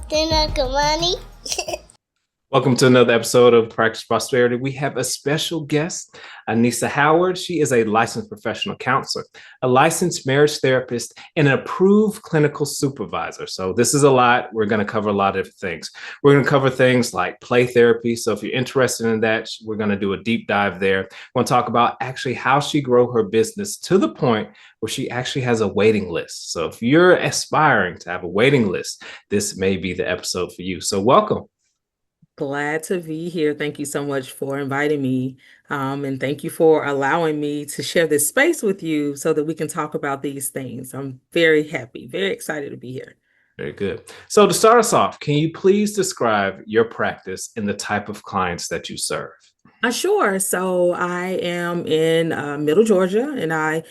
money. Welcome to another episode of Practice Prosperity. We have a special guest, Anissa Howard. She is a licensed professional counselor, a licensed marriage therapist, and an approved clinical supervisor. So this is a lot. We're going to cover a lot of things. We're going to cover things like play therapy. So if you're interested in that, we're going to do a deep dive there. We're going to talk about actually how she grew her business to the point where she actually has a waiting list. So if you're aspiring to have a waiting list, this may be the episode for you. So welcome. Glad to be here. Thank you so much for inviting me. And thank you for allowing me to share this space with you so that we can talk about these things. I'm very happy, very excited to be here. Very good. So to start us off, can you please describe your practice and the type of clients that you serve? Sure. So I am in Middle Georgia, and I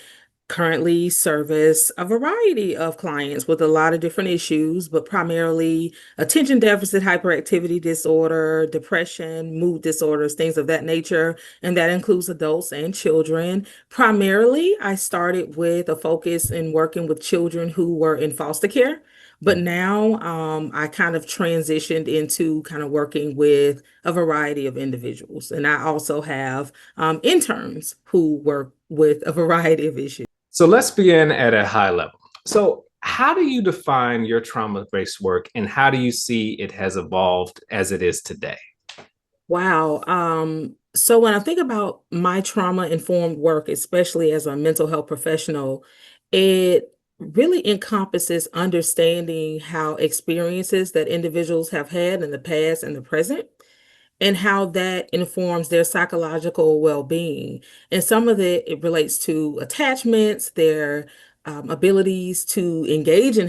currently service a variety of clients with a lot of different issues, but primarily attention deficit hyperactivity disorder, depression, mood disorders, things of that nature. And that includes adults and children. Primarily, I started with a focus in working with children who were in foster care. But now I kind of transitioned into kind of working with a variety of individuals. And I also have interns who work with a variety of issues. So let's begin at a high level. So how do you define your trauma-based work, and how do you see it has evolved as it is today? Wow. So when I think about my trauma-informed work, especially as a mental health professional, it really encompasses understanding how experiences that individuals have had in the past and the present, and how that informs their psychological well-being. And some of it relates to attachments, their abilities to engage in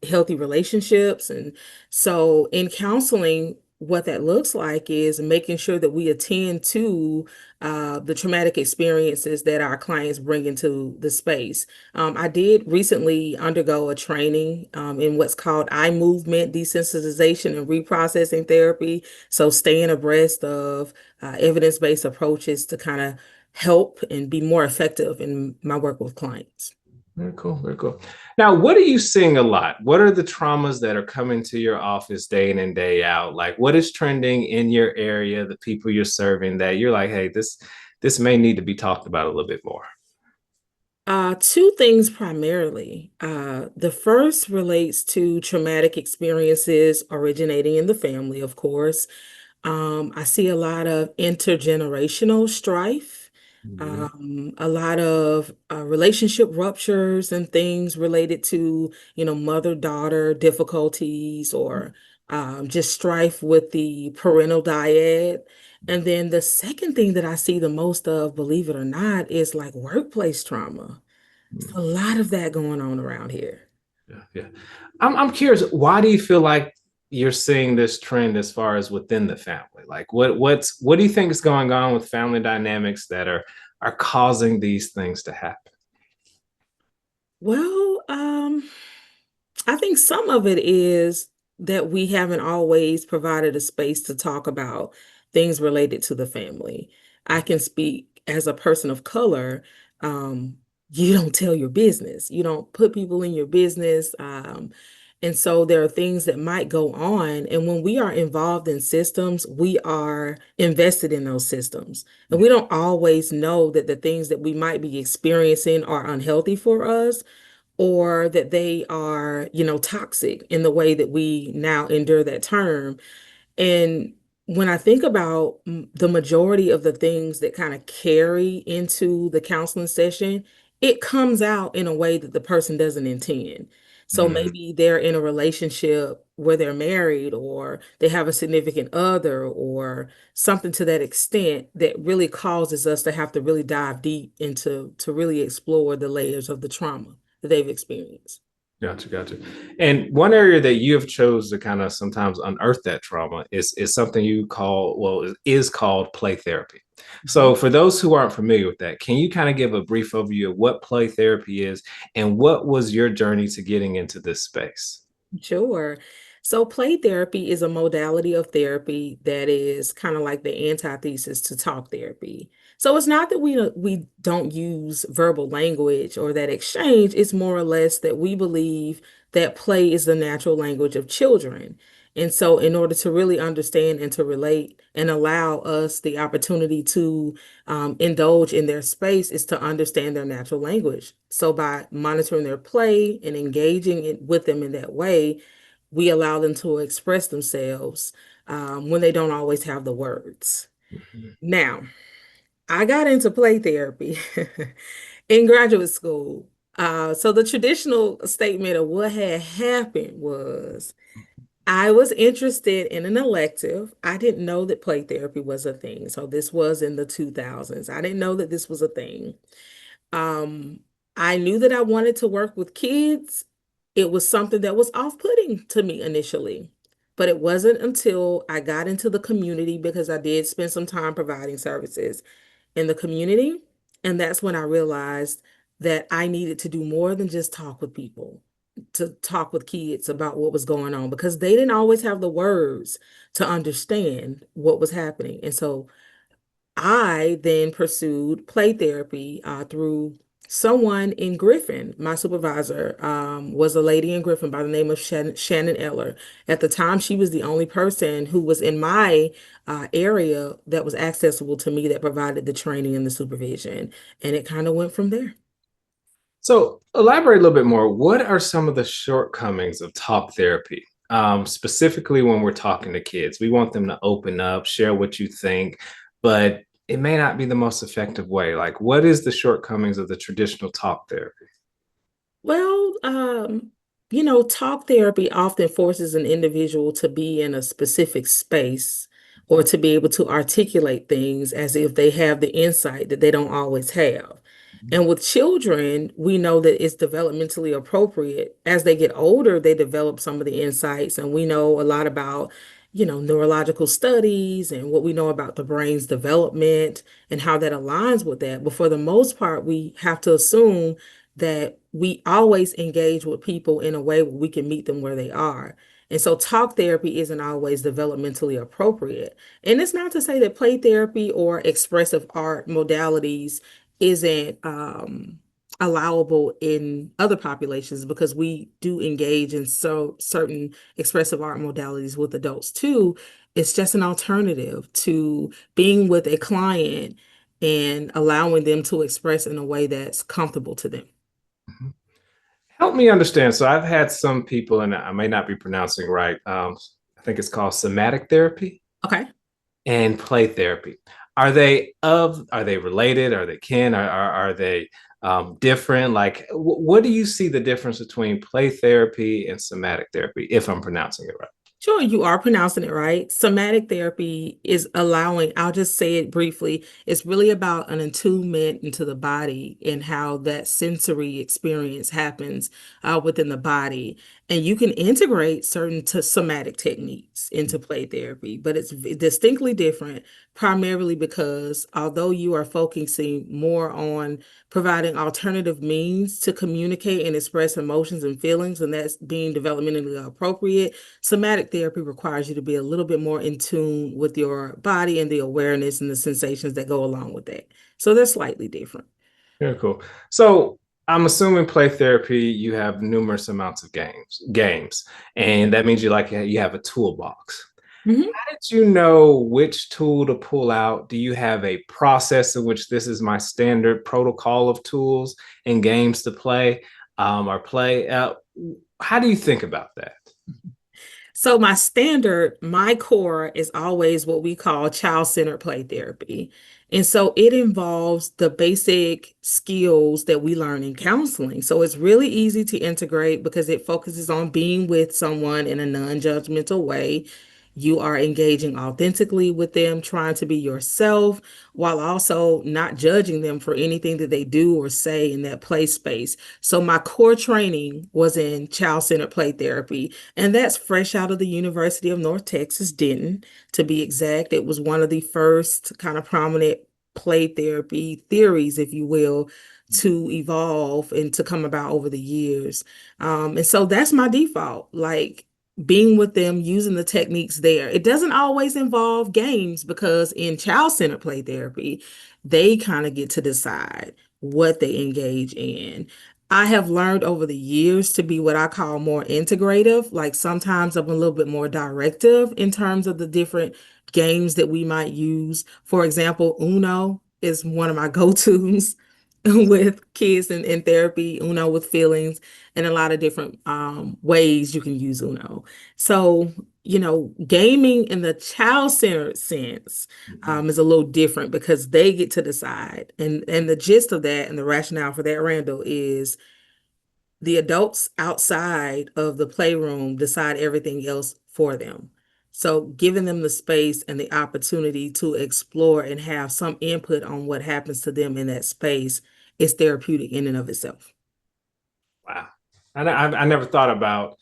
healthy relationships. And so in counseling, what that looks like is making sure that we attend to the traumatic experiences that our clients bring into the space. I did recently undergo a training in what's called eye movement desensitization and reprocessing therapy. So staying abreast of evidence-based approaches to kind of help and be more effective in my work with clients. Very cool. Very cool. Now, what are you seeing a lot? What are the traumas that are coming to your office day in and day out? Like, what is trending in your area, the people you're serving, that you're like, hey, this may need to be talked about a little bit more? Two things primarily. The first relates to traumatic experiences originating in the family, of course. I see a lot of intergenerational strife, a lot of relationship ruptures and things related to, mother-daughter difficulties, or just strife with the parental dyad. And then the second thing that I see the most of, believe it or not, is like workplace trauma. There's a lot of that going on around here. Yeah, yeah. I'm curious, why do you feel like you're seeing this trend as far as within the family? Like what do you think is going on with family dynamics that are causing these things to happen? Well, I think some of it is that we haven't always provided a space to talk about things related to the family. I can speak as a person of color. Um, you don't tell your business. You don't put people in your business. And so there are things that might go on. And when we are involved in systems, we are invested in those systems. And we don't always know that the things that we might be experiencing are unhealthy for us, or that they are, toxic in the way that we now endure that term. And when I think about the majority of the things that kind of carry into the counseling session, it comes out in a way that the person doesn't intend. So maybe they're in a relationship where they're married, or they have a significant other, or something to that extent that really causes us to have to really dive deep into to really explore the layers of the trauma that they've experienced. Gotcha. And one area that you have chose to kind of sometimes unearth that trauma is something you call, well, is called play therapy. So for those who aren't familiar with that, can you kind of give a brief overview of what play therapy is, and what was your journey to getting into this space? Sure. So play therapy is a modality of therapy that is kind of like the antithesis to talk therapy. So it's not that we don't use verbal language or that exchange. It's more or less that we believe that play is the natural language of children. And so, in order to really understand and to relate and allow us the opportunity to indulge in their space, is to understand their natural language. So, by monitoring their play and engaging with them in that way, we allow them to express themselves when they don't always have the words. Mhm. Now, I got into play therapy in graduate school. So the traditional statement of what had happened was I was interested in an elective. I didn't know that play therapy was a thing. So this was in the 2000s. I didn't know that this was a thing. Um, I knew that I wanted to work with kids. It was something that was off-putting to me initially, but it wasn't until I got into the community because I did spend some time providing services in the community. And that's when I realized that I needed to do more than just talk with people, to talk with kids about what was going on because they didn't always have the words to understand what was happening. And so I then pursued play therapy through someone in Griffin. My supervisor was a lady in Griffin by the name of Shannon Eller. At the time, she was the only person who was in my area that was accessible to me that provided the training and the supervision. And it kind of went from there. So, elaborate a little bit more. What are some of the shortcomings of talk therapy? Specifically, when we're talking to kids, we want them to open up, share what you think, but it may not be the most effective way. Like, what is the shortcomings of the traditional talk therapy? Well, talk therapy often forces an individual to be in a specific space or to be able to articulate things as if they have the insight that they don't always have. And with children, we know that it's developmentally appropriate. As they get older, they develop some of the insights, and we know a lot about, neurological studies and what we know about the brain's development and how that aligns with that. But for the most part, we have to assume that we always engage with people in a way where we can meet them where they are. And so talk therapy isn't always developmentally appropriate. And it's not to say that play therapy or expressive art modalities isn't allowable in other populations because we do engage in certain expressive art modalities with adults too. It's just an alternative to being with a client and allowing them to express in a way that's comfortable to them. Mhm. Help me understand. So, I've had some people, and I may not be pronouncing right. I think it's called somatic therapy Okay. and play therapy. Are they related? Are they kin? Are they different? Like, what do you see the difference between play therapy and somatic therapy, if I'm pronouncing it right? Sure, you are pronouncing it right. Somatic therapy is allowing, I'll just say it briefly, it's really about an attunement into the body and how that sensory experience happens within the body. And you can integrate certain somatic techniques into play therapy, but it's distinctly different, primarily because although you are focusing more on providing alternative means to communicate and express emotions and feelings, and that's being developmentally appropriate. Somatic therapy requires you to be a little bit more in tune with your body and the awareness and the sensations that go along with that. So they're slightly different. Very cool. So I'm assuming play therapy, you have numerous amounts of games, and that means you have a toolbox. Mhm. How did you know which tool to pull out? Do you have a process in which this is my standard protocol of tools and games to play or play? How do you think about that? So my core is always what we call child-centered play therapy. And so it involves the basic skills that we learn in counseling. So it's really easy to integrate because it focuses on being with someone in a non-judgmental way. You are engaging authentically with them, trying to be yourself while also not judging them for anything that they do or say in that play space. So my core training was in child-centered play therapy. And that's fresh out of the University of North Texas, Denton, to be exact. It was one of the first kind of prominent play therapy theories, if you will, to evolve and to come about over the years. And so that's my default, like being with them, using the techniques there. It doesn't always involve games because in child-centered play therapy, they kind of get to decide what they engage in. I have learned over the years to be what I call more integrative. Like sometimes I'm a little bit more directive in terms of the different games that we might use. For example, Uno is one of my go-tos with kids in therapy, Uno with feelings, and a lot of different ways you can use Uno. So, gaming in the child-centered sense Mhm. is a little different because they get to decide. And the gist of that and the rationale for that, Randall, is the adults outside of the playroom decide everything else for them. So giving them the space and the opportunity to explore and have some input on what happens to them in that space is therapeutic in and of itself. Wow. I never thought about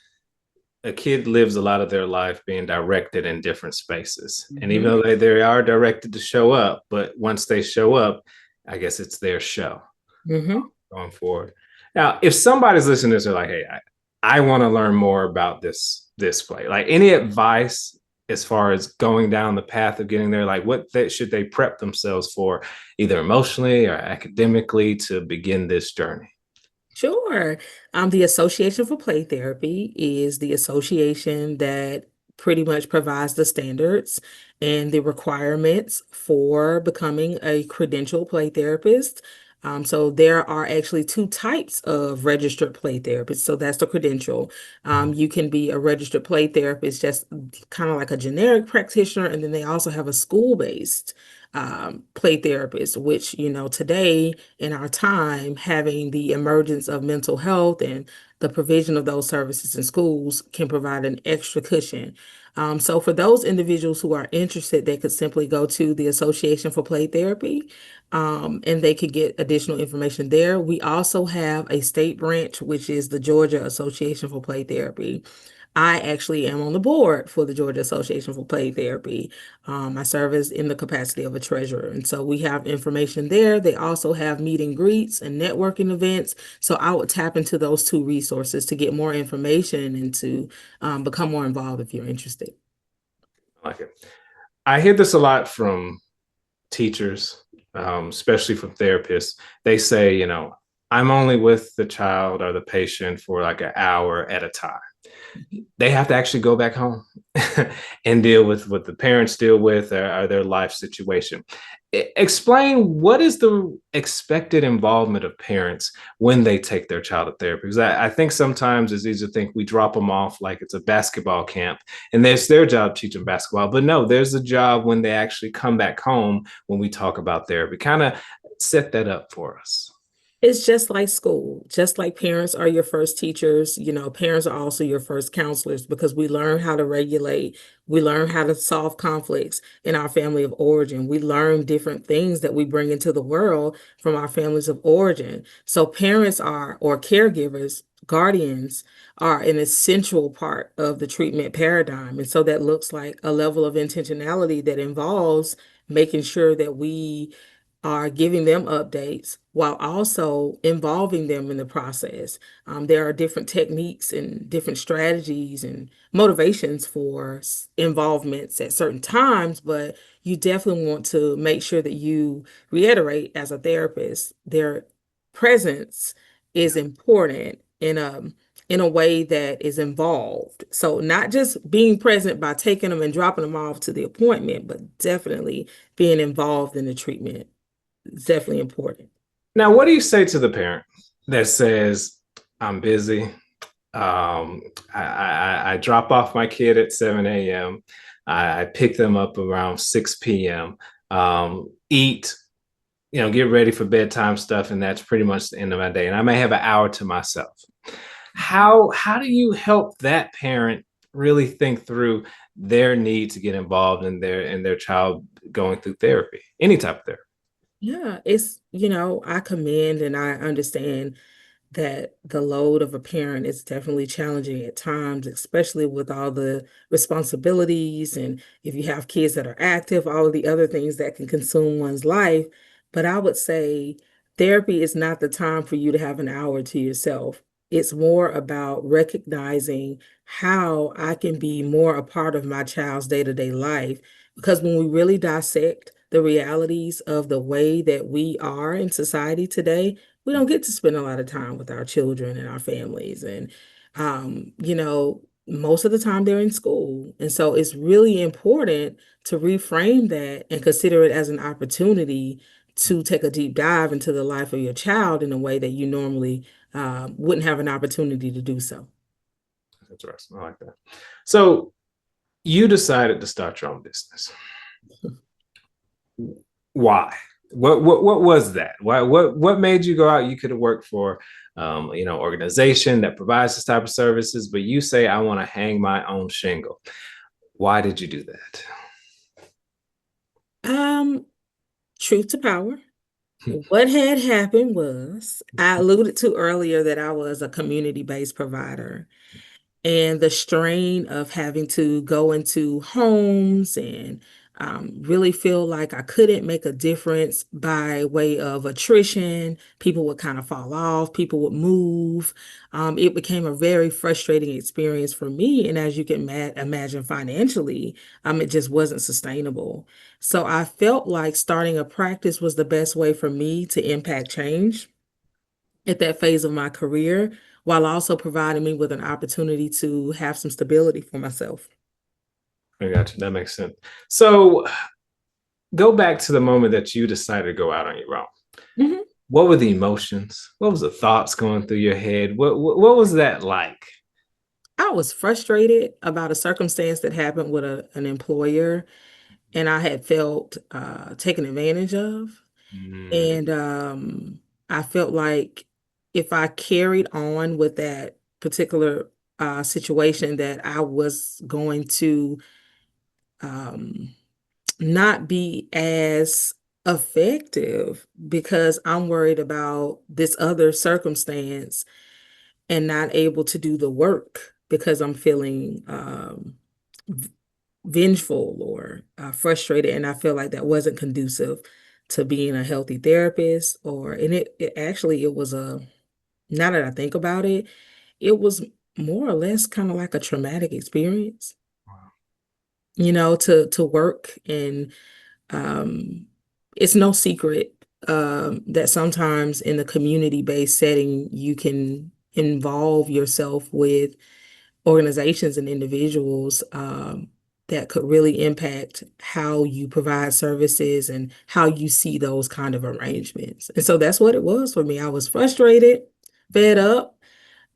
a kid lives a lot of their life being directed in different spaces. And even Hmm. though they are directed to show up, but once they show up, I guess it's their show Hmm. going forward. Now, if somebody's listening to this, they're like, hey, I want to learn more about this play. Like any advice as far as going down the path of getting there, like should they prep themselves for either emotionally or academically to begin this journey? Sure. The Association for Play Therapy is the association that pretty much provides the standards and the requirements for becoming a credentialed play therapist. So there are actually two types of registered play therapists. So that's the credential. You can be a registered play therapist, just kind of like a generic practitioner, and then they also have a school-based play therapist, which, today in our time, having the emergence of mental health and the provision of those services in schools can provide an extra cushion. So, for those individuals who are interested, they could simply go to the Association for Play Therapy, and they could get additional information there. We also have a state branch, which is the Georgia Association for Play Therapy. I actually am on the board for the Georgia Association for Play Therapy. I serve as in the capacity of a treasurer. And so we have information there. They also have meet and greets and networking events. So I would tap into those two resources to get more information and to become more involved if you're interested. I like it. I hear this a lot from teachers, especially from therapists. They say, I'm only with the child or the patient for like an hour at a time. They have to actually go back home and deal with what the parents deal with or their life situation. Explain what is the expected involvement of parents when they take their child to therapy? Because I think sometimes it's easy to think we drop them off like it's a basketball camp and there's their job teaching basketball. But no, there's a job when they actually come back home when we talk about therapy. Kind of set that up for us. It's just like school, just like parents are your first teachers, parents are also your first counselors because we learn how to regulate, we learn how to solve conflicts in our family of origin. We learn different things that we bring into the world from our families of origin. So parents are, or caregivers, guardians are an essential part of the treatment paradigm. And so that looks like a level of intentionality that involves making sure that we are giving them updates while also involving them in the process. There are different techniques and different strategies and motivations for involvements at certain times, but you definitely want to make sure that you reiterate as a therapist, their presence is important in a way that is involved. So not just being present by taking them and dropping them off to the appointment, but definitely being involved in the treatment. It's definitely important. Now, what do you say to the parent that says, I'm busy? I drop off my kid at 7 a.m. I pick them up around 6 p.m. Eat, get ready for bedtime stuff, and that's pretty much the end of my day. And I may have an hour to myself. How do you help that parent really think through their need to get involved in their child going through therapy, any type of therapy? Yeah, I commend and I understand that the load of a parent is definitely challenging at times, especially with all the responsibilities and if you have kids that are active, all of the other things that can consume one's life. But I would say therapy is not the time for you to have an hour to yourself. It's more about recognizing how I can be more a part of my child's day-to-day life. Because when we really dissect the realities of the way that we are in society today, we don't get to spend a lot of time with our children and our families. And, most of the time they're in school. And so it's really important to reframe that and consider it as an opportunity to take a deep dive into the life of your child in a way that you normally wouldn't have an opportunity to do so. Interesting. I like that. So you decided to start your own business. Why? What was that? Why what made you go out? You could have worked for organization that provides this type of services, but you say I want to hang my own shingle. Why did you do that? Truth to power. What had happened was I alluded to earlier that I was a community-based provider. And the strain of having to go into homes and really feel like I couldn't make a difference by way of attrition. People would kind of fall off, people would move. It became a very frustrating experience for me. And as you can imagine financially, it just wasn't sustainable. So I felt like starting a practice was the best way for me to impact change at that phase of my career, while also providing me with an opportunity to have some stability for myself. I got you. That makes sense. So go back to the moment that you decided to go out on your own. Mhm. What were the emotions? What was the thoughts going through your head? What was that like? I was frustrated about a circumstance that happened with an employer, and I had felt taken advantage of. Mm, And I felt like if I carried on with that particular situation, that I was going to um, not be as effective because I'm worried about this other circumstance and not able to do the work because I'm feeling vengeful or frustrated. And I feel like that wasn't conducive to being a healthy therapist. And it actually, it was now that I think about it, it was more or less kind of like a traumatic experience, to work. And Um, it's no secret that sometimes in the community-based setting, you can involve yourself with organizations and individuals that could really impact how you provide services and how you see those kind of arrangements. And so that's what it was for me. I was frustrated, fed up,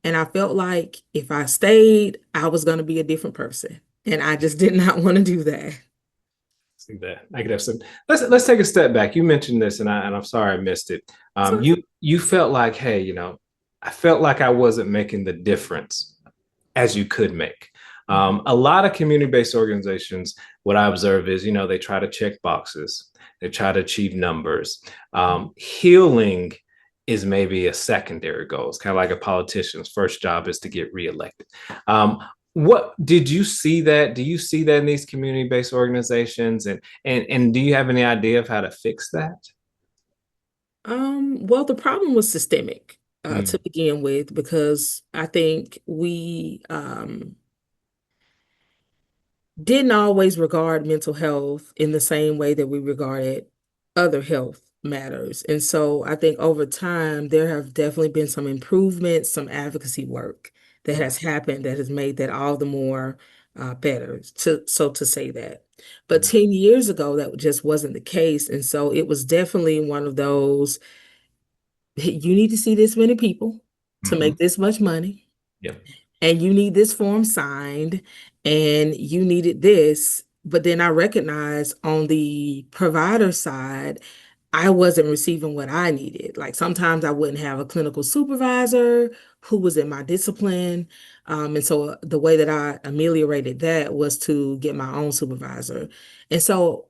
and I felt like if I stayed, I was going to be a different person. And I just did not want to do that. see that. I could have some. Let's take a step back. You mentioned this, and I'm sorry I missed it. So, You felt like, hey, I felt like I wasn't making the difference as you could make. A lot of community-based organizations, what I observe is, they try to check boxes, they try to achieve numbers. Healing is maybe a secondary goal. It's kind of like a politician's first job is to get reelected. What did you see that? Do you see that in these community-based organizations? And do you have any idea of how to fix that? well, the problem was systemic Mm, to begin with, because I think we didn't always regard mental health in the same way that we regarded other health matters. And so I think over time, there have definitely been some improvements, some advocacy work that has happened that has made that all the more better, to say that. But 10 years ago, that just wasn't the case. And so it was definitely one of those, you need to see this many people to mhm. make this much money, Yeah. and you need this form signed, and you needed this. But then I recognize on the provider side, I wasn't receiving what I needed. Like sometimes I wouldn't have a clinical supervisor who was in my discipline. And so the way that I ameliorated that was to get my own supervisor. And so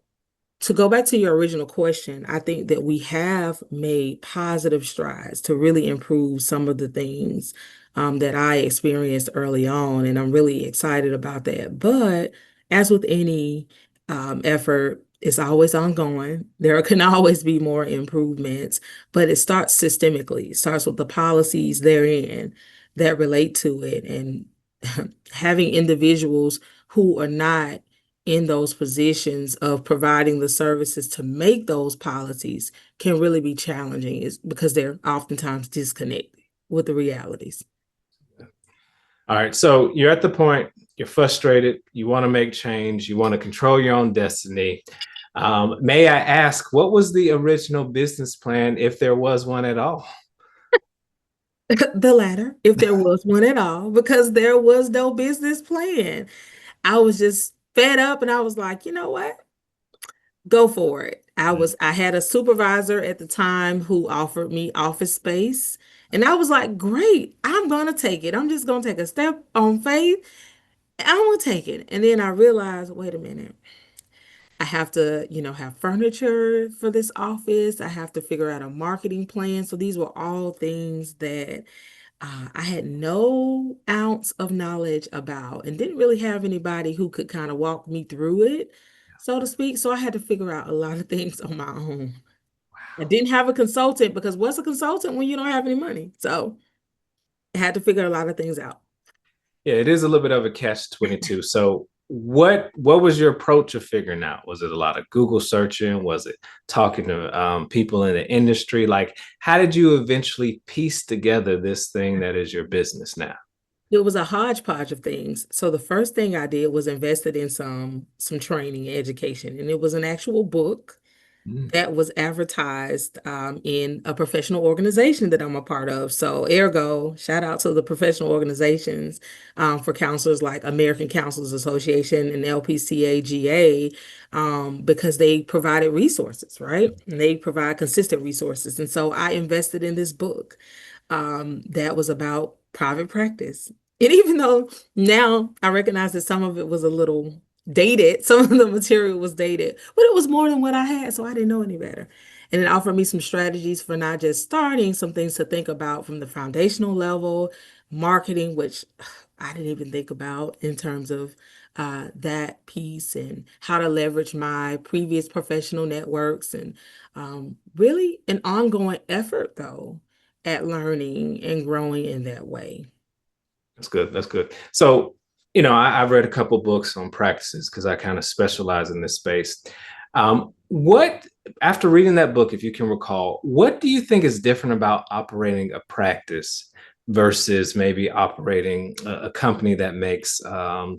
to go back to your original question, I think that we have made positive strides to really improve some of the things that I experienced early on, and I'm really excited about that. But as with any effort, it's always ongoing. There can always be more improvements, but it starts systemically. It starts with the policies therein that relate to it, and having individuals who are not in those positions of providing the services to make those policies can really be challenging is because they're oftentimes disconnected with the realities. All right. So you're at the point, you're frustrated, you want to make change, you want to control your own destiny. May I ask, what was the original business plan, if there was one at all? The latter, if there was one at all, because there was no business plan. I was just fed up and I was like, you know what? Go for it. I had a supervisor at the time who offered me office space. And I was like, great, I'm gonna take it. I'm just gonna take a step on faith. I'm gonna take it. And then I realized, wait a minute. I have to, have furniture for this office. I have to figure out a marketing plan. So these were all things that I had no ounce of knowledge about and didn't really have anybody who could kind of walk me through it, so to speak. So I had to figure out a lot of things on my own. I didn't have a consultant because what's a consultant when you don't have any money? So I had to figure a lot of things out. Yeah, it is a little bit of a catch 22. So what was your approach of figuring out? Was it a lot of Google searching? Was it talking to people in the industry? Like, how did you eventually piece together this thing that is your business now? It was a hodgepodge of things. So the first thing I did was invested in some training and education, and it was an actual book Mm, that was advertised in a professional organization that I'm a part of. So, ergo, shout out to the professional organizations for counselors like American Counselors Association and LPCAGA because they provided resources, right? And they provide consistent resources. And so I invested in this book that was about private practice. And even though now I recognize that some of it was a little dated, some of the material was dated, but it was more than what I had, so I didn't know any better. And it offered me some strategies for not just starting, some things to think about from the foundational level, marketing, which I didn't even think about in terms of that piece and how to leverage my previous professional networks and really an ongoing effort, though, at learning and growing in that way. that's good. That's good. So, I've read a couple books on practices because I kind of specialize in this space. What, after reading that book, if you can recall, what do you think is different about operating a practice versus maybe operating a company that makes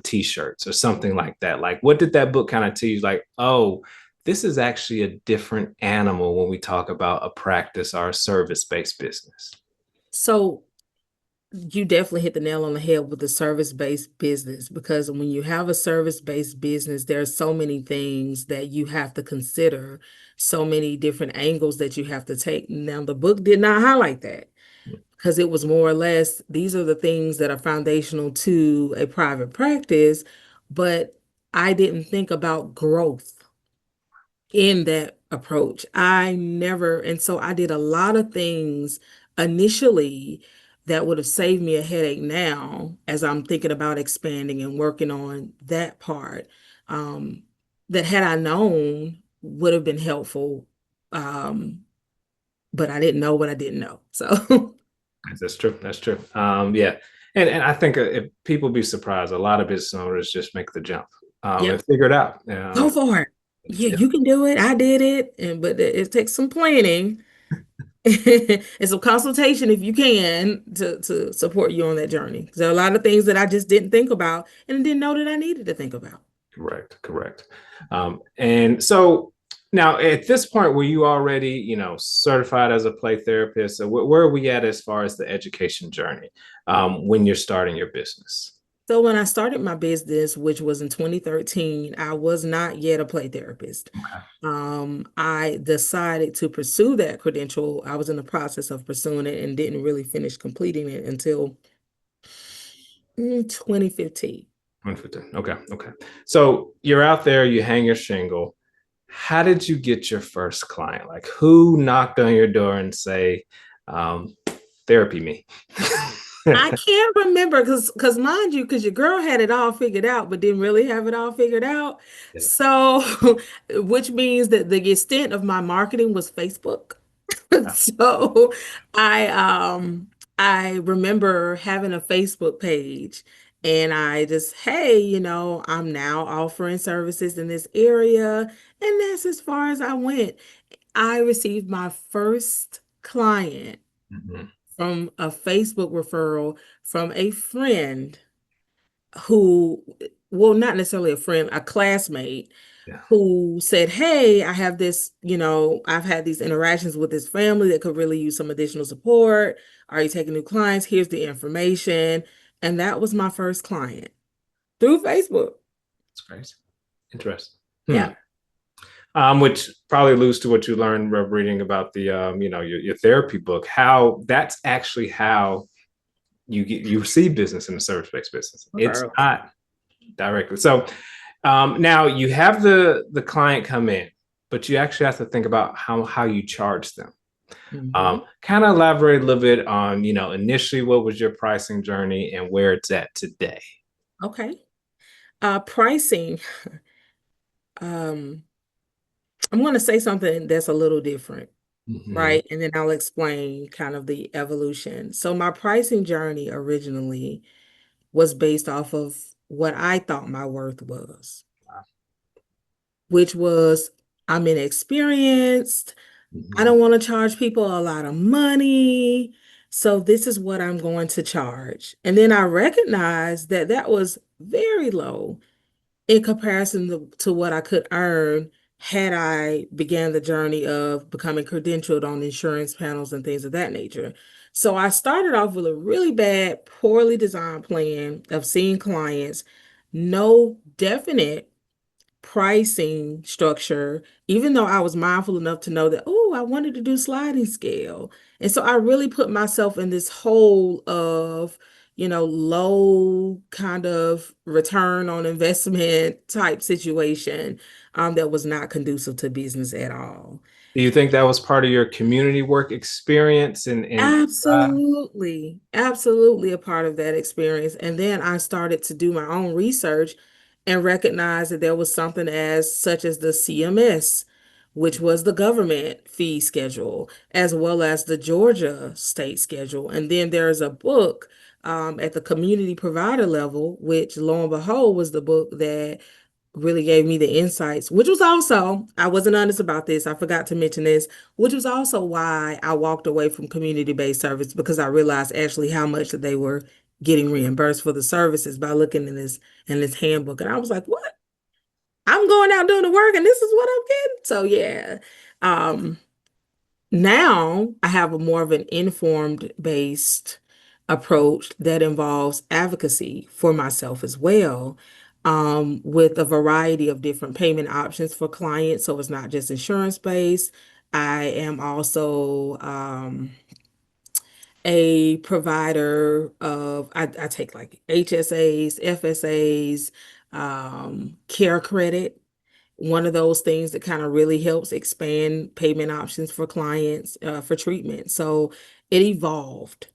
t-shirts or something like that? Like, what did that book kind of teach you? Like, oh, this is actually a different animal when we talk about a practice or a service-based business. So you definitely hit the nail on the head with the service-based business because when you have a service-based business, there are so many things that you have to consider, so many different angles that you have to take. Now, the book did not highlight that because it was more or less these are the things that are foundational to a private practice, but I didn't think about growth in that approach. I never, and so I did a lot of things initially that would have saved me a headache now as I'm thinking about expanding and working on that part. Um, that had I known would have been helpful. Um, but I didn't know what I didn't know. So That's true. That's true. Yeah, and I think if people be surprised, a lot of business owners just make the jump yeah, and figure it out. go for it. Yeah, Yeah, you can do it. I did it. And but it takes some planning and some consultation if you can to support you on that journey. 'Cause there are a lot of things that I just didn't think about and didn't know that I needed to think about. correct, correct. And so now at this point, were you already, certified as a play therapist? So where are we at as far as the education journey when you're starting your business? So when I started my business, which was in 2013, I was not yet a play therapist. I decided to pursue that credential. I was in the process of pursuing it and didn't really finish completing it until 2015. 115. Okay, okay. So you're out there, you hang your shingle. How did you get your first client? Like, who knocked on your door and say, um, therapy me? I can't remember because mind you, because your girl had it all figured out, but didn't really have it all figured out. Yeah. So, which means that the extent of my marketing was Facebook. So I remember having a Facebook page And I just, hey, I'm now offering services in this area. And that's as far as I went. I received my first client Mhm. from a Facebook referral from a friend who, well, not necessarily a friend, a classmate Yeah. who said, hey, I have this, I've had these interactions with this family that could really use some additional support. Are you taking new clients? Here's the information. And that was my first client through Facebook. That's crazy. Interesting. Hmm. Yeah. Which probably alludes to what you learned from reading about the, your therapy book. How that's actually how you receive business in the service-based business. It's Girl. not directly. So now you have the client come in, but you actually have to think about how you charge them. Mhm. Kind of elaborate a little bit on, initially what was your pricing journey and where it's at today. Okay. Pricing. Um, I'm going to say something that's a little different, Mhm. right? And then I'll explain kind of the evolution. So my pricing journey originally was based off of what I thought my worth was, which was I'm inexperienced. I Mhm. don't want to charge people a lot of money. So this is what I'm going to charge. And then I recognized that that was very low in comparison to what I could earn had I began the journey of becoming credentialed on insurance panels and things of that nature. So I started off with a really bad, poorly designed plan of seeing clients, no definite pricing structure, even though I was mindful enough to know that, oh, I wanted to do sliding scale. And so I really put myself in this hole of, low kind of return on investment type situation that was not conducive to business at all. Do you think that was part of your community work experience and Absolutely, absolutely a part of that experience. And then I started to do my own research and recognize that there was something as such as the CMS, which was the government fee schedule, as well as the Georgia state schedule. And then there's a book at the community provider level, which lo and behold was the book that really gave me the insights, which was also, I wasn't honest about this. I forgot to mention this, which was also why I walked away from community-based service because I realized actually how much that they were getting reimbursed for the services by looking in this handbook. And I was like, what? I'm going out doing the work and this is what I'm getting. So yeah. Um, Now I have a more of an informed based approach that involves advocacy for myself as well, with a variety of different payment options for clients. So it's not just insurance based. I am also a provider of, I take like HSAs, FSAs, care credit, one of those things that kind of really helps expand payment options for clients for treatment. So it evolved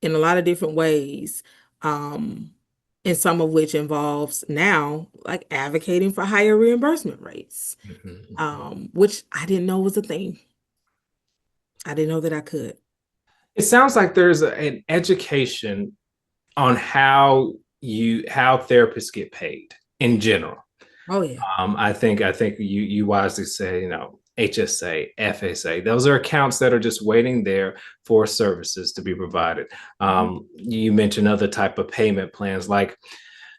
in a lot of different ways, um, and some of which involves now like advocating for higher reimbursement rates, Mhm. which I didn't know was a thing. I didn't know that I could. It sounds like there's an education on how therapists get paid in general. Oh yeah. I think you wisely say, HSA, FSA, those are accounts that are just waiting there for services to be provided. Mhm. You mentioned other type of payment plans. Like,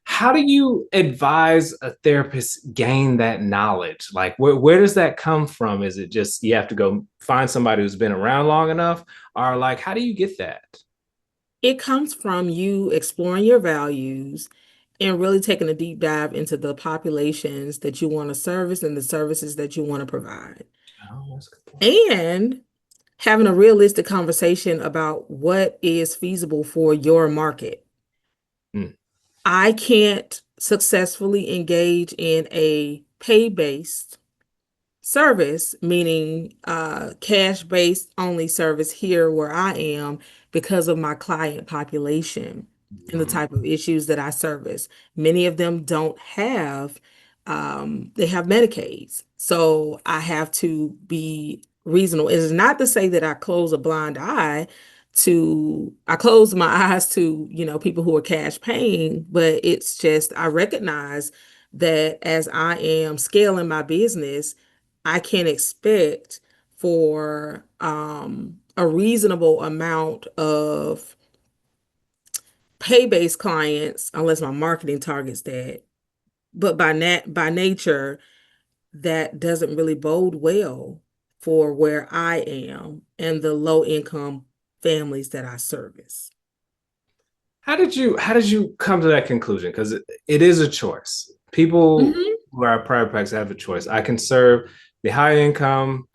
how do you advise a therapist gain that knowledge? Like, where does that come from? Is it just you have to go find somebody who's been around long enough, or like, how do you get that? It comes from you exploring your values and really taking a deep dive into the populations that you want to service and the services that you want to provide. Oh, that's a good point. And having a realistic conversation about what is feasible for your market. Hmm. I can't successfully engage in a pay-based service, meaning cash-based only service here where I am because of my client population and the type of issues that I service. Many of them don't have, they have Medicaids. So I have to be reasonable. It is not to say that I close a blind eye I close my eyes to, people who are cash paying, but it's just, I recognize that as I am scaling my business, I can expect for a reasonable amount of pay-based clients, unless my marketing targets that. But by nature, that doesn't really bode well for where I am and the low income families that I service. How did you come to that conclusion? Because it is a choice. People Hmm. who are private practice have a choice. I can serve the high income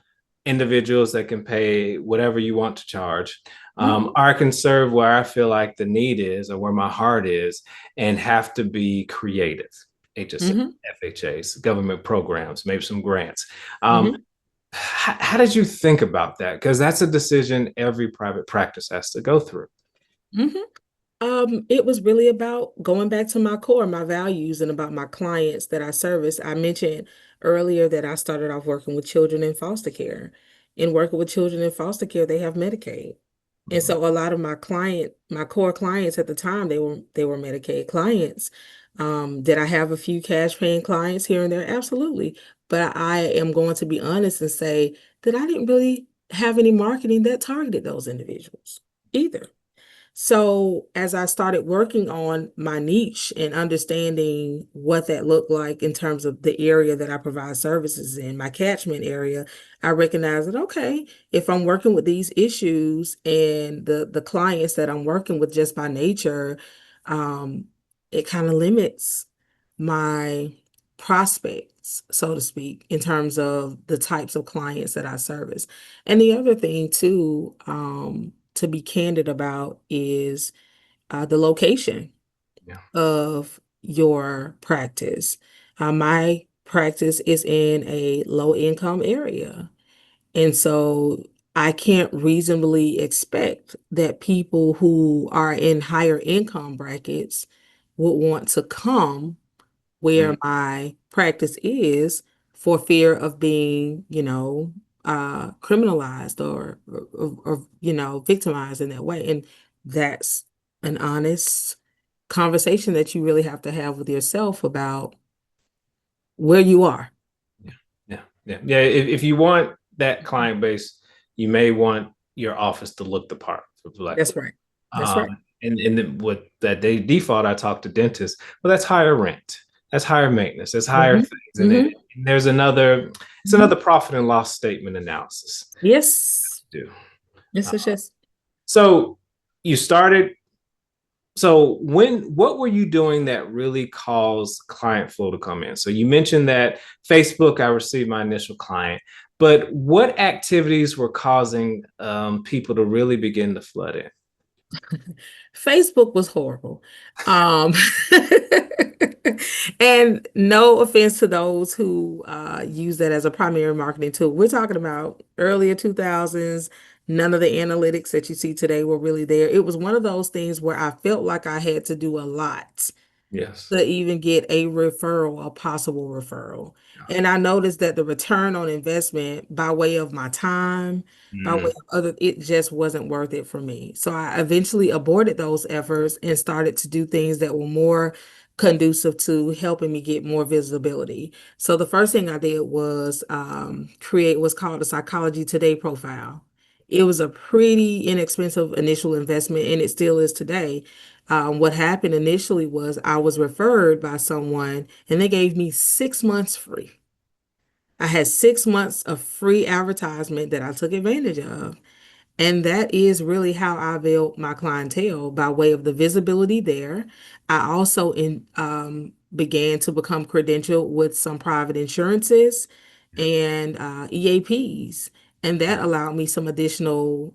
individuals that can pay whatever you want to charge. Hmm. Or I can serve where I feel like the need is or where my heart is and have to be creative. HSA, Hmm. FHAs, government programs, maybe some grants. Um, Hmm. how did you think about that? Because that's a decision every private practice has to go through. Hmm. It was really about going back to my core, my values, and about my clients that I service. I mentioned earlier that I started off working with children in foster care. In working with children in foster care, they have Medicaid. And Mhm. so a lot of my core clients at the time, they were Medicaid clients. Did I have a few cash paying clients here and there? Absolutely. But I am going to be honest and say that I didn't really have any marketing that targeted those individuals either. So, as I started working on my niche and understanding what that looked like in terms of the area that I provide services in, my catchment area, I recognized that, okay, if I'm working with these issues and the clients that I'm working with just by nature, um, it kind of limits my prospects, so to speak, in terms of the types of clients that I service. And the other thing too, to be candid about is the location Yeah. of your practice. My practice is in a low income area. And so I can't reasonably expect that people who are in higher income brackets would want to come where Mm. my practice is for fear of being, criminalized or victimized in that way. And that's an honest conversation that you really have to have with yourself about where you are. Yeah, yeah. If you want that client base, you may want your office to look the part, for lack of. That's right. That's right. And with that they default, I talk to dentists. Well, that's higher rent, that's higher maintenance, that's higher Hmm. things, Hmm. and there's another. It's Hmm. another profit and loss statement analysis Yes. to do. Yes, Uh, yes, yes. so you started. So what were you doing that really caused client flow to come in? So you mentioned that Facebook, I received my initial client, but what activities were causing people to really begin to flood in? Facebook was horrible. Um, and no offense to those who use that as a primary marketing tool. We're talking about earlier 2000s. None of the analytics that you see today were really there. It was one of those things where I felt like I had to do a lot Yes. to even get a referral, a possible referral. Yeah. And I noticed that the return on investment by way of my time, by way Mm, of other, it just wasn't worth it for me. So I eventually aborted those efforts and started to do things that were more conducive to helping me get more visibility. So the first thing I did was create what's called a Psychology Today profile. It was a pretty inexpensive initial investment, and it still is today. What happened initially was I was referred by someone and they gave me 6 months free. I had 6 months of free advertisement that I took advantage of. And that is really how I built my clientele by way of the visibility there. I also began to become credentialed with some private insurances and EAPs. And that allowed me some additional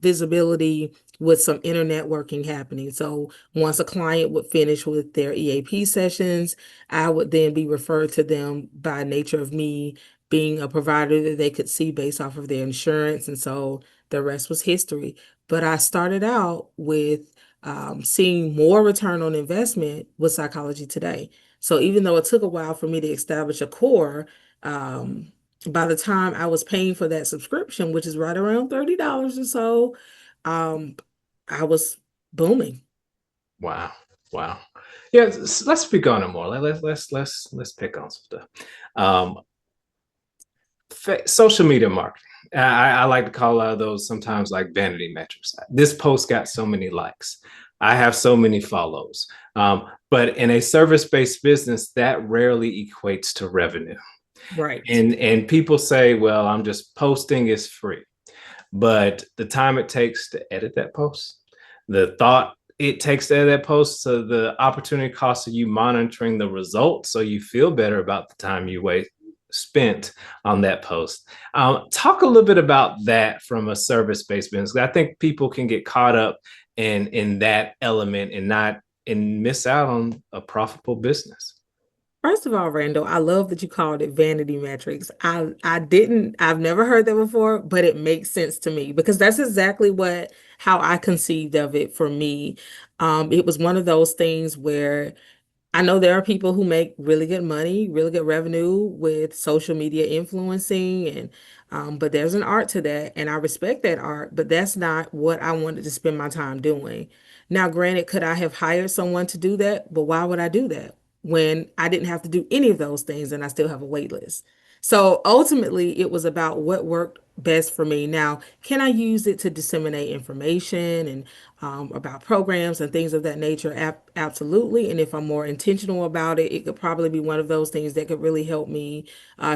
visibility with some inner networking happening. So once a client would finish with their EAP sessions, I would then be referred to them by nature of me being a provider that they could see based off of their insurance. And so the rest was history. But I started out with seeing more return on investment with Psychology Today. So even though it took a while for me to establish a core, by the time I was paying for that subscription, which is right around $30 or so, um, I was booming. Wow. Wow. Yeah, let's speak on it more. Let's pick on some stuff. Um, Social media marketing. I like to call out those sometimes like vanity metrics. This post got so many likes. I have so many follows. But in a service-based business, that rarely equates to revenue. Right. And people say, well, I'm just posting is free. But the time it takes to edit that post, the thought it takes to edit that post, so the opportunity cost of you monitoring the results so you feel better about the time you wait spent on that post. Talk a little bit about that from a service-based business. I think people can get caught up in that element and not and miss out on a profitable business. First of all, Randall, I love that you called it vanity metrics. I've never heard that before, but it makes sense to me because that's exactly what how I conceived of it for me. It was one of those things where I know there are people who make really good money, really good revenue with social media influencing, and but there's an art to that, and I respect that art, but that's not what I wanted to spend my time doing. Now, granted, could I have hired someone to do that? But why would I do that when I didn't have to do any of those things and I still have a wait list? So ultimately, it was about what worked best for me. Now, can I use it to disseminate information and about programs and things of that nature? Absolutely. And if I'm more intentional about it, it could probably be one of those things that could really help me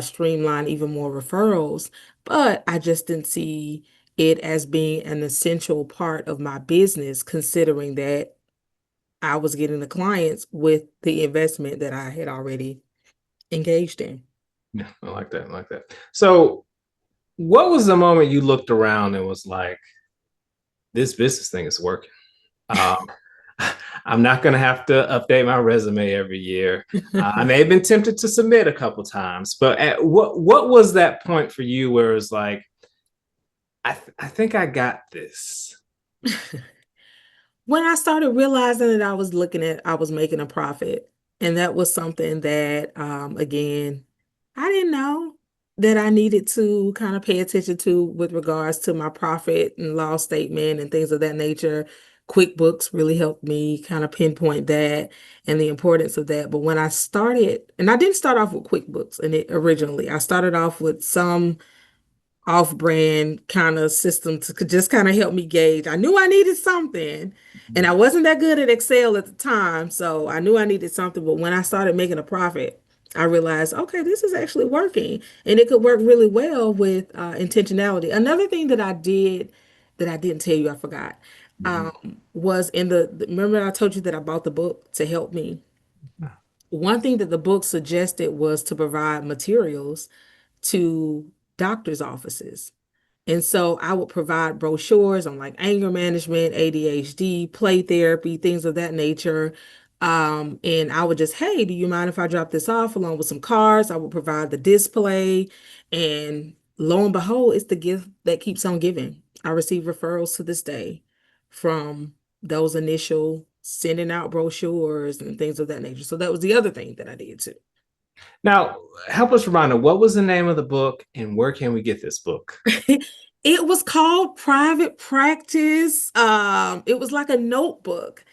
streamline even more referrals. But I just didn't see it as being an essential part of my business, considering that I was getting the clients with the investment that I had already engaged in. Yeah, I like that. I like that. So, what was the moment you looked around and was like, this business thing is working? Um, I'm not going to have to update my resume every year. I may have been tempted to submit a couple times, but what was that point for you where it's like, I think I got this. When I started realizing that I was making a profit, and that was something that, again, I didn't know that I needed to kind of pay attention to with regards to my profit and loss statement and things of that nature. QuickBooks really helped me kind of pinpoint that and the importance of that. But when I started, and I didn't start off with QuickBooks and it originally, I started off with some off-brand kind of system to just kind of help me gauge. I knew I needed something, and I wasn't that good at Excel at the time, so I knew I needed something. But when I started making a profit, I realized, okay, this is actually working, and it could work really well with intentionality. Another thing that I did that I didn't tell you, I forgot, Mhm. was in remember I told you that I bought the book to help me. One thing that the book suggested was to provide materials to doctors' offices. And so I would provide brochures on like anger management, ADHD, play therapy, things of that nature. And I would just, hey, do you mind if I drop this off along with some cards? I would provide the display. And lo and behold, it's the gift that keeps on giving. I receive referrals to this day from those initial sending out brochures and things of that nature. So that was the other thing that I did too. Now, help us remind us, what was the name of the book and where can we get this book? It was called Private Practice. It was like a notebook.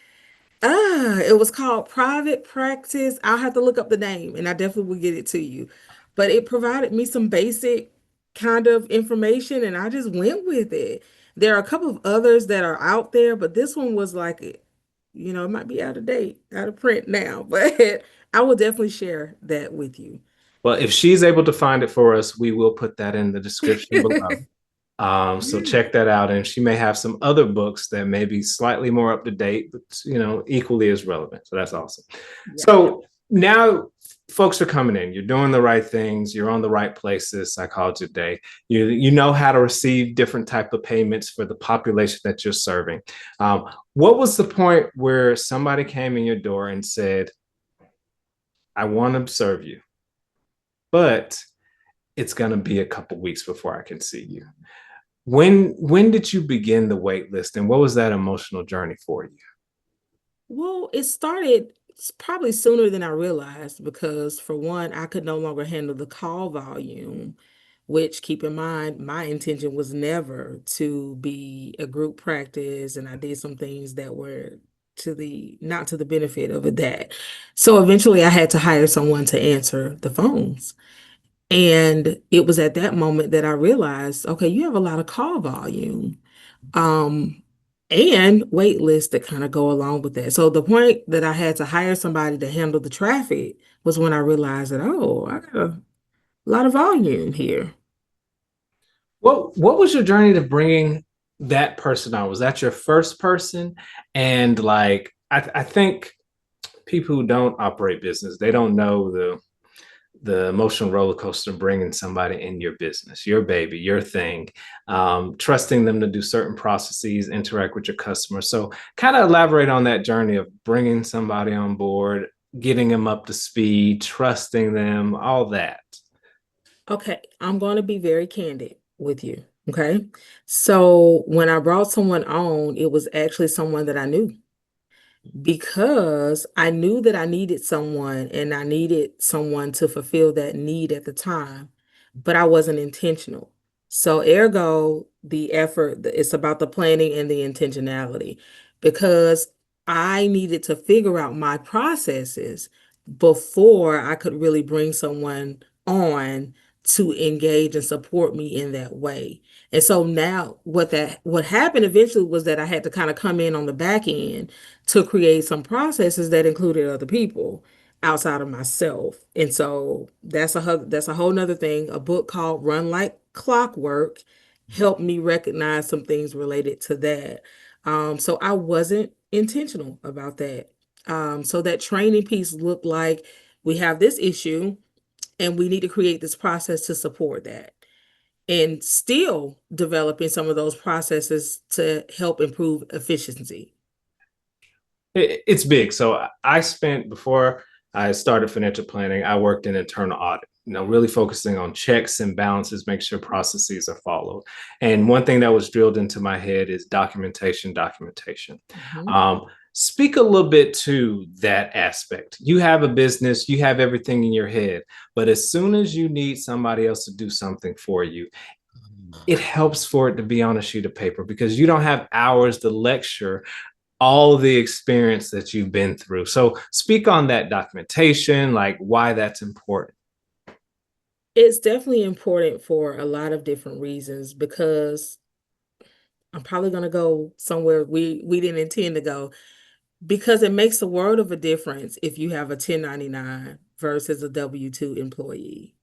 It was called Private Practice. I'll have to look up the name and I definitely will get it to you. But it provided me some basic kind of information and I just went with it. There are a couple of others that are out there, but this one was like, it might be out of date, out of print now, but I will definitely share that with you. Well, if she's able to find it for us, we will put that in the description below. So Yeah. check that out. And she may have some other books that may be slightly more up to date, but equally as relevant. So that's awesome. Yeah. So now folks are coming in. You're doing the right things. You're on the right places. Psychology Today. You know how to receive different type of payments for the population that you're serving. What was the point where somebody came in your door and said, "I want to serve you, but it's going to be a couple weeks before I can see you"? When did you begin the wait list and what was that emotional journey for you? Well, it started probably sooner than I realized because, for one, I could no longer handle the call volume which keep in mind, my intention was never to be a group practice, and I did some things that were to the not to the benefit of that. So eventually I had to hire someone to answer the phones. And it was at that moment that I realized, okay, you have a lot of call volume. Um, and wait lists that kind of go along with that. So the point that I had to hire somebody to handle the traffic was when I realized that, oh, I got a lot of volume here. What was your journey to bringing that person on? Was that your first person? And like, I think people who don't operate business, they don't know the emotional roller coaster of bringing somebody in your business, your baby, your thing, trusting them to do certain processes, interact with your customers. So, kind of elaborate on that journey of bringing somebody on board, getting them up to speed, trusting them, all that. Okay, I'm going to be very candid with you. Okay. So when I brought someone on, it was actually someone that I knew, because I knew that I needed someone and I needed someone to fulfill that need at the time, but I wasn't intentional. So, ergo, the effort, it's about the planning and the intentionality, because I needed to figure out my processes before I could really bring someone on to engage and support me in that way. And so now what happened eventually was that I had to kind of come in on the back end to create some processes that included other people outside of myself. And so that's a whole nother thing. A book called Run Like Clockwork helped me recognize some things related to that. So I wasn't intentional about that. So that training piece looked like we have this issue and we need to create this process to support that, and still developing some of those processes to help improve efficiency. It's big. So I spent before I started financial planning, I worked in internal audit, really focusing on checks and balances, make sure processes are followed. And one thing that was drilled into my head is documentation, documentation. Mhm. Um, Speak a little bit to that aspect. You have a business, you have everything in your head, but as soon as you need somebody else to do something for you, it helps for it to be on a sheet of paper because you don't have hours to lecture all the experience that you've been through. So speak on that documentation, like why that's important. It's definitely important for a lot of different reasons, because I'm probably going to go somewhere we didn't intend to go, because it makes a world of a difference if you have a 1099 versus a W-2 employee.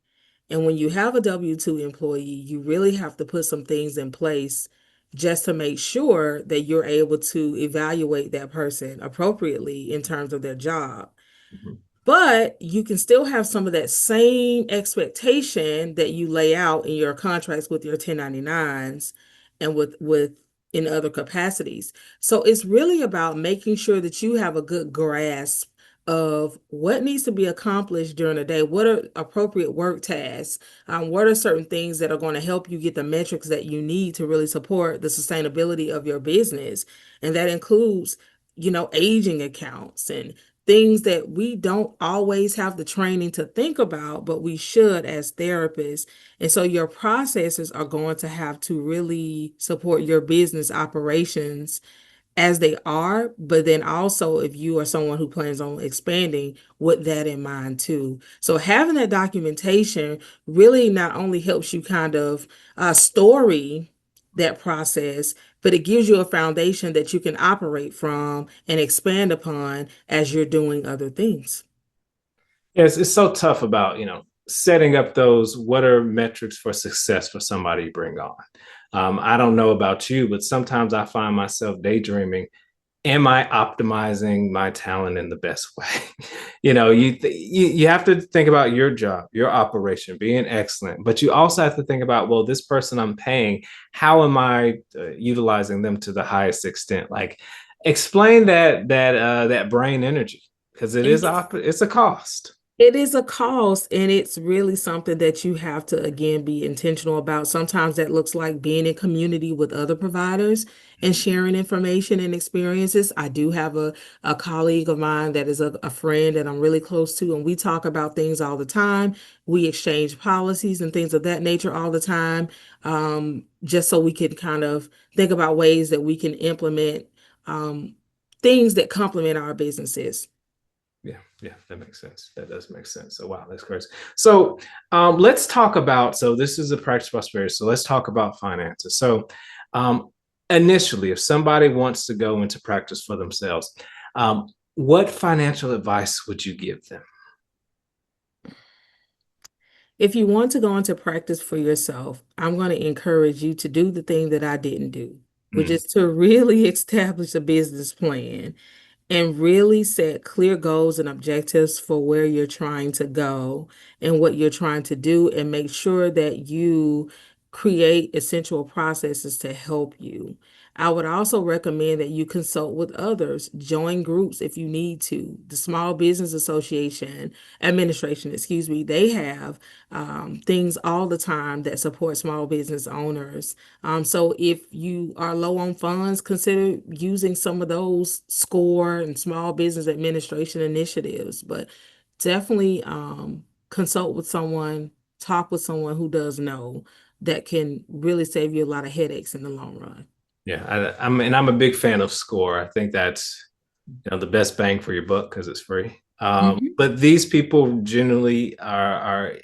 And when you have a W-2 employee, you really have to put some things in place just to make sure that you're able to evaluate that person appropriately in terms of their job. Mhm. But you can still have some of that same expectation that you lay out in your contracts with your 1099s and with in other capacities. So it's really about making sure that you have a good grasp of what needs to be accomplished during the day, what are appropriate work tasks, what are certain things that are going to help you get the metrics that you need to really support the sustainability of your business. And that includes, aging accounts and things that we don't always have the training to think about, but we should as therapists. And so your processes are going to have to really support your business operations as they are, but then also if you are someone who plans on expanding, with that in mind too. So having that documentation really not only helps you kind of story that process, but it gives you a foundation that you can operate from and expand upon as you're doing other things. Yes, it's so tough about, setting up those what are metrics for success for somebody you bring on. I don't know about you, but sometimes I find myself daydreaming, am I optimizing my talent in the best way? You have to think about your job, your operation being excellent, but you also have to think about, well, this person I'm paying, how am I utilizing them to the highest extent? Like, explain that brain energy because And it's a cost. It is a cost, and it's really something that you have to, again, be intentional about. Sometimes that looks like being in community with other providers and sharing information and experiences. I do have a colleague of mine that is a friend that I'm really close to, and we talk about things all the time. We exchange policies and things of that nature all the time, just so we can kind of think about ways that we can implement um, things that complement our businesses. Yeah, yeah, that makes sense. That does make sense. So wow, that's crazy. So let's talk about. So this is a practice prosperity. So let's talk about finances. So um, initially, if somebody wants to go into practice for themselves, what financial advice would you give them? If you want to go into practice for yourself, I'm going to encourage you to do the thing that I didn't do, which Mm, is to really establish a business plan and really set clear goals and objectives for where you're trying to go and what you're trying to do, and make sure that you create essential processes to help you. I would also recommend that you consult with others, join groups if you need to. The Small Business Association Administration, excuse me, they have things all the time that support small business owners. So if you are low on funds, consider using some of those SCORE and Small Business Administration initiatives. But definitely consult with someone, talk with someone who does know, that can really save you a lot of headaches in the long run. yeah, I'm a big fan of Score. I think that's the best bang for your buck because it's free. Mhm. But these people generally are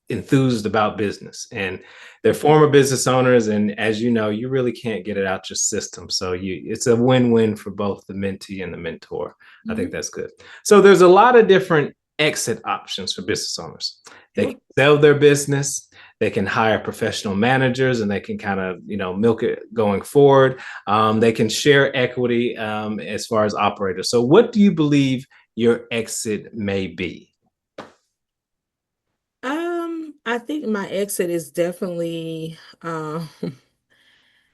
enthused about business and they're former business owners. And as you know, you really can't get it out your system. So it's a win-win for both the mentee and the mentor. I think Mhm. that's good. So there's a lot of different exit options for business owners. They can Sure. sell their business. They can hire professional managers and they can kind of, milk it going forward. They can share equity as far as operators. So, what do you believe your exit may be? I think my exit is definitely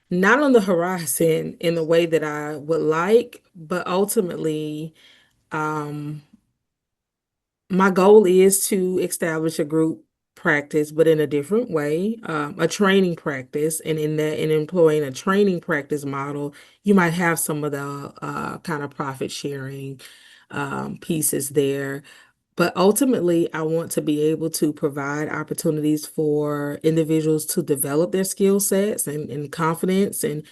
not on the horizon in the way that I would like, but ultimately, um, my goal is to establish a group practice, but in a different way, a training practice. And in that, in employing a training practice model, you might have some of the kind of profit sharing pieces there. But ultimately, I want to be able to provide opportunities for individuals to develop their skill sets and confidence, and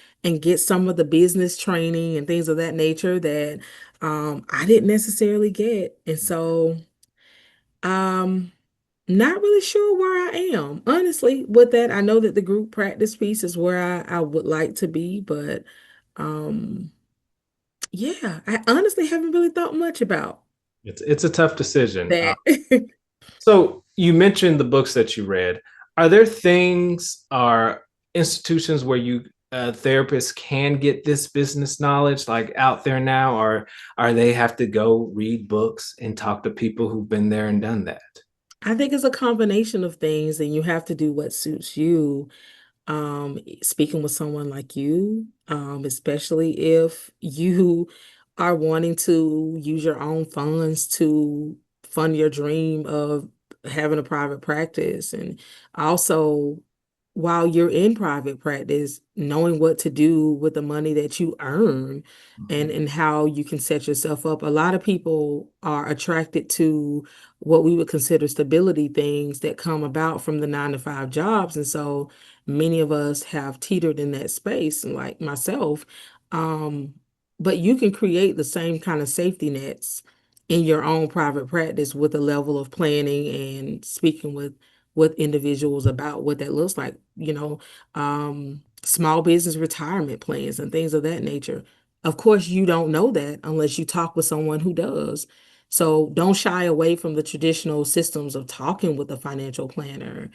get some of the business training and things of that nature that I didn't necessarily get. And so, um, not really sure where I am, honestly, with that. I know that the group practice piece is where I would like to be, but um, yeah, I honestly haven't really thought much about It's a tough decision. that. So, you mentioned the books that you read. Are there things or institutions where you therapists can get this business knowledge like out there now, or are they have to go read books and talk to people who've been there and done that? I think it's a combination of things, and you have to do what suits you. Speaking with someone like you, especially if you are wanting to use your own funds to fund your dream of having a private practice. And also, while you're in private practice, knowing what to do with the money that you earn, and how you can set yourself up. A lot of people are attracted to what we would consider stability things that come about from the 9 to 5 jobs. And so many of us have teetered in that space, like myself. Um, but you can create the same kind of safety nets in your own private practice with a level of planning and speaking with individuals about what that looks like, small business retirement plans and things of that nature. Of course, you don't know that unless you talk with someone who does. So don't shy away from the traditional systems of talking with a financial planner,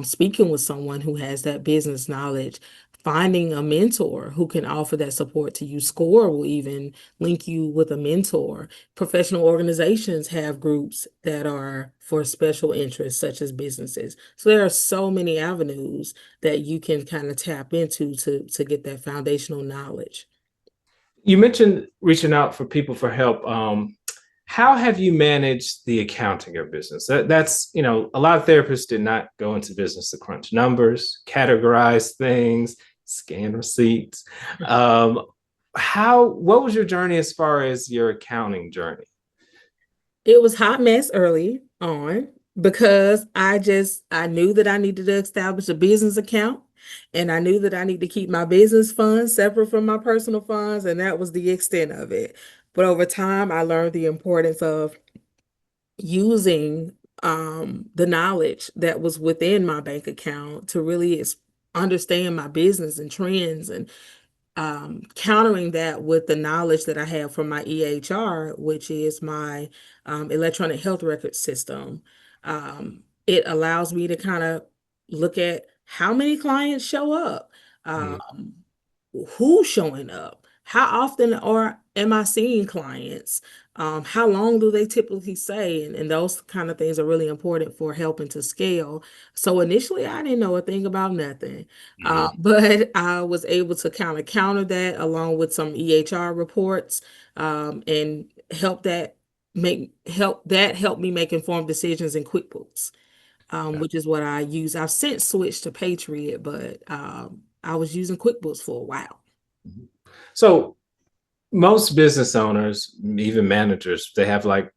speaking with someone who has that business knowledge, finding a mentor who can offer that support to you. SCORE will even link you with a mentor. Professional organizations have groups that are for special interests, such as businesses. So there are so many avenues that you can kind of tap into to get that foundational knowledge. You mentioned reaching out for people for help. how have you managed the accounting of business? That's, a lot of therapists did not go into business to crunch numbers, categorize things, scan receipts. Um, what was your journey as far as your accounting journey? It was hot mess early on because I knew that I needed to establish a business account and I knew that I need to keep my business funds separate from my personal funds, and that was the extent of it. But over time, I learned the importance of using the knowledge that was within my bank account to really understand my business and trends, and countering that with the knowledge that I have from my EHR, which is my electronic health record system. It allows me to kind of look at how many clients show up, Mm, um, who's showing up, how often or am I seeing clients, how long do they typically stay, and those kind of things are really important for helping to scale. So initially, I didn't know a thing about nothing. mhm. But I was able to kind of counter that along with some EHR reports, and help me make informed decisions in QuickBooks, Yeah. which is what I use. I've since switched to Patriot, but I was using QuickBooks for a while. So most business owners, even managers, they have like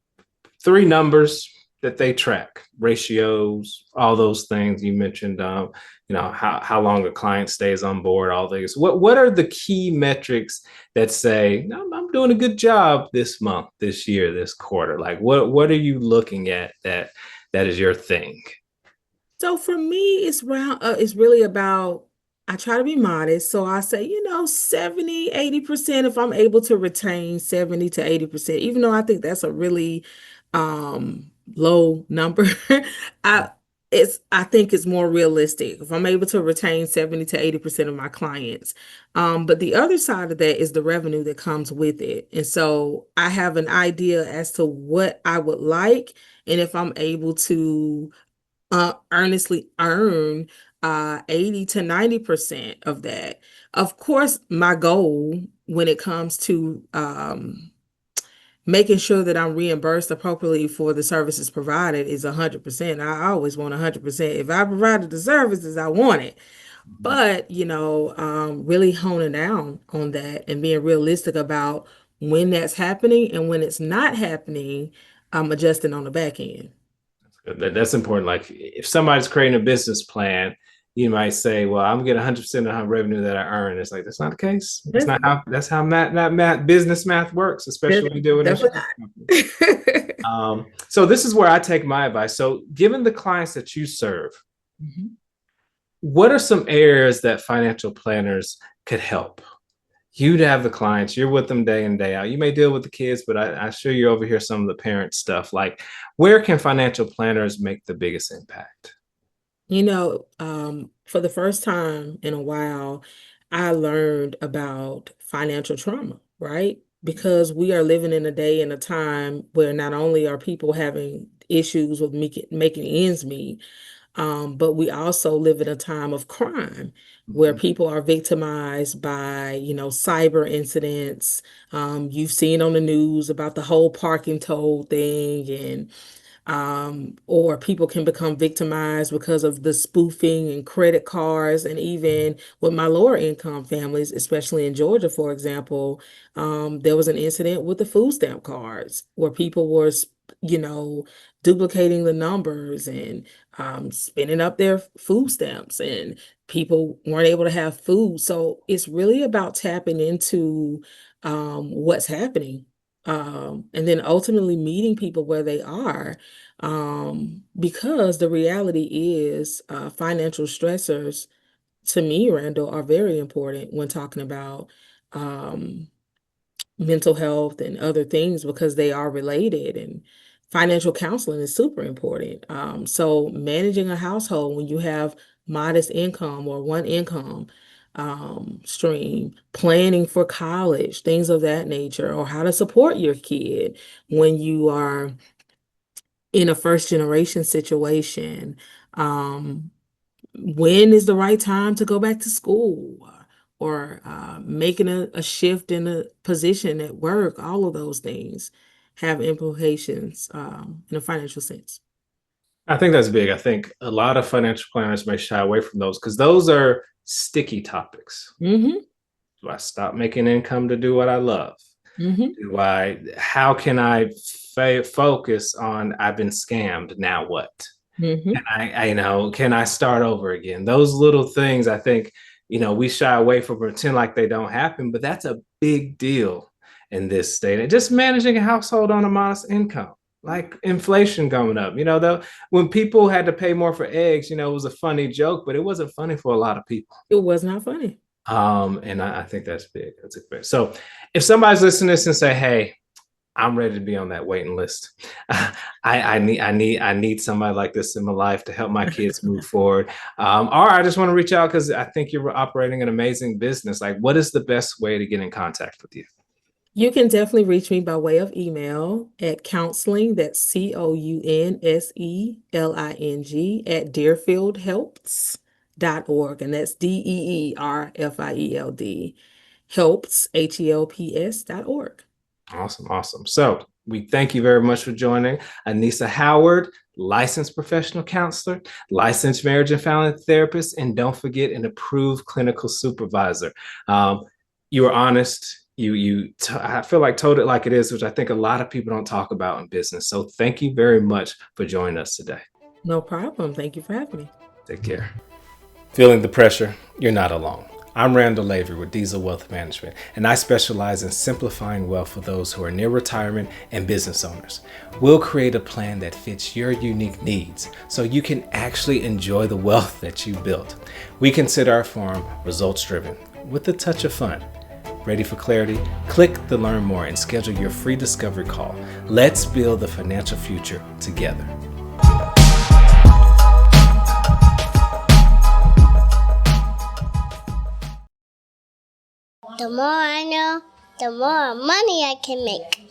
three numbers that they track: ratios, all those things you mentioned. How long a client stays on board, all these. What are the key metrics that say I'm doing a good job this month, this year, this quarter? Like what are you looking at that is your thing? So for me, it's really about, I try to be modest. So I say, 70-80% if I'm able to retain 70 to 80%, even though I think that's a really low number. I I think it's more realistic if I'm able to retain 70 to 80% of my clients. But the other side of that is the revenue that comes with it. And so I have an idea as to what I would like, and if I'm able to earnestly earn 80 to 90% of that. Of course, my goal when it comes to making sure that I'm reimbursed appropriately for the services provided is 100%. I always want 100%. If I provided the services, I want it. But, really honing down on that and being realistic about when that's happening, and when it's not happening, I'm adjusting on the back end. That's important. Like if somebody's creating a business plan, you might say, "Well, I'm getting 100% of the revenue that I earn." It's like that's not the case. That's That's not how math business math works, especially when you're doing definitely insurance companies. not. So this is where I take my advice. So, given the clients that you serve, Mhm. what are some areas that financial planners could help? You'd have the clients, you're with them day in, day out. You may deal with the kids, but I'm sure you overhear some of the parent stuff. Like, where can financial planners make the biggest impact? For the first time in a while, I learned about financial trauma, right? Because we are living in a day and a time where not only are people having issues with making ends meet, but we also live in a time of crime where Mhm. people are victimized by, cyber incidents. You've seen on the news about the whole parking toll thing, and or people can become victimized because of the spoofing and credit cards. And even with my lower income families, especially in Georgia, for example, there was an incident with the food stamp cards where people were, you know, duplicating the numbers and spinning up their food stamps, and people weren't able to have food. So it's really about tapping into what's happening, and then ultimately meeting people where they are, because the reality is financial stressors, to me, Randall, are very important when talking about um, mental health and other things, because they are related. And financial counseling is super important. So managing a household when you have modest income or one income stream, planning for college, things of that nature, or how to support your kid when you are in a first generation situation. Um, when is the right time to go back to school, or making a shift in a position at work, all of those things have implications in a financial sense. I think that's big. I think a lot of financial planners may shy away from those because those are sticky topics. Mm-hmm. Do I stop making income to do what I love? Mm-hmm. How can I focus on I've been scammed, now what? Mm-hmm. Can I start over again? Those little things, I think, we shy away from, pretend like they don't happen, but that's a big deal in this state. And just managing a household on a modest income, like inflation coming up, though, when people had to pay more for eggs, it was a funny joke, but it wasn't funny for a lot of people. It was not funny. And I think that's big. That's a big. So if somebody's listening to this and say, hey, I'm ready to be on that waiting list. I need somebody like this in my life to help my kids move forward. Or I just want to reach out because I think you're operating an amazing business. Like, what is the best way to get in contact with you? You can definitely reach me by way of email at counseling, that's COUNSELING at deerfieldhelps.org. And that's DEERFIELD, helps, HELPS.org. Awesome. So we thank you very much for joining. Anissa Howard, licensed professional counselor, licensed marriage and family therapist, and don't forget, an approved clinical supervisor. You were honest. I feel like told it like it is, which I think a lot of people don't talk about in business. So thank you very much for joining us today. No problem. Thank you for having me. Take care. Feeling the pressure? You're not alone. I'm Randall Lavery with Deasil Wealth Management, and I specialize in simplifying wealth for those who are near retirement and business owners. We'll create a plan that fits your unique needs so you can actually enjoy the wealth that you built. We consider our firm results-driven with a touch of fun. Ready for clarity? Click the Learn More and schedule your free discovery call. Let's build the financial future together. The more I know, the more money I can make.